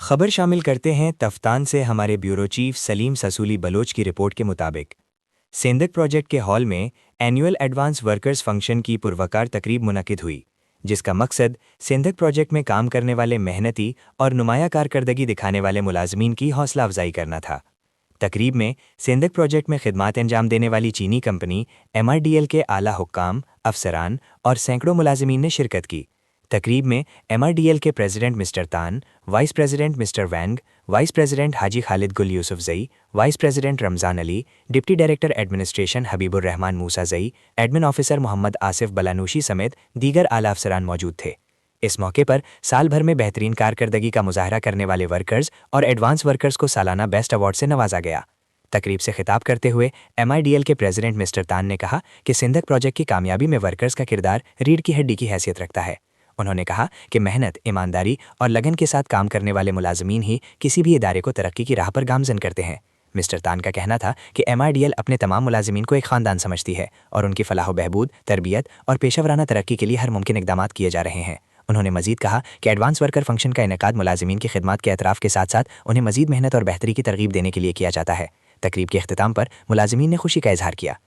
खबर शामिल करते हैं तफ्तान से हमारे ब्यूरो चीफ सलीम ससूली बलोच की रिपोर्ट के मुताबिक सेंधक प्रोजेक्ट के हॉल में एनुअल एडवांस वर्कर्स फंक्शन की पुरवकार तकरीब मुनक़िद हुई, जिसका मकसद सेंधक प्रोजेक्ट में काम करने वाले मेहनती और नुमाया कारकर्दगी दिखाने वाले मुलाजमीन की हौसला अफजाई करना था। तकरीब में सेंधक प्रोजेक्ट में खिदमात अंजाम देने वाली चीनी कंपनी MRDL के आला हुक्काम, अफसरान और सैकड़ों मुलाजमीन ने शिरकत की। तकरीब में MRDL के president mister Tan, vice president mister Wang, vice president Haji Khalid Gul Yousafzai, vice president Ramzan Ali, deputy director administration Habibur Rahman Musazai, admin officer Mohammad Asif Balanushi समेत दीगर आला अफसरान मौजूद थे। इस मौके पर साल भर में बेहतरीन कारकर्दगी का मुजाहरा करने वाले वर्कर्स और एडवांस वर्कर्स को सालाना बेस्ट अवार्ड से नवाजा गया। तकरीब से खिताब करते हुए MRDL के प्रेसिडेंट मिस्टर तान ने कहा कि सिंधक प्रोजेक्ट की कामयाबी में वर्कर्स का किरदार रीढ़ की हड्डी की हैसियत रखता है। उन्होंने कहा कि मेहनत, ईमानदारी और लगन के साथ काम करने वाले मुलाजमीन ही किसी भी इदारे को तरक्की की राह पर गामजन करते हैं। मिस्टर तान का कहना था कि MRDL अपने तमाम मुलाजमीन को एक ख़ानदान समझती है और उनकी फलाह बहबूद, तरबियत और पेशेवराना तरक्की के लिए हर मुमकिन इकदाम किए जा रहे हैं। उन्होंने मजीद कहा कि एडवांस वर्कर फंक्शन का इनेकाद मुलाजमीन की खिदमत के एतराफ़ के साथ साथ उन्हें मजीद मेहनत और बेहतरी की तरगीब देने के लिए किया जाता है। तकरीब के अख्तिताम पर मुलाजमीन ने खुशी का इजहार किया।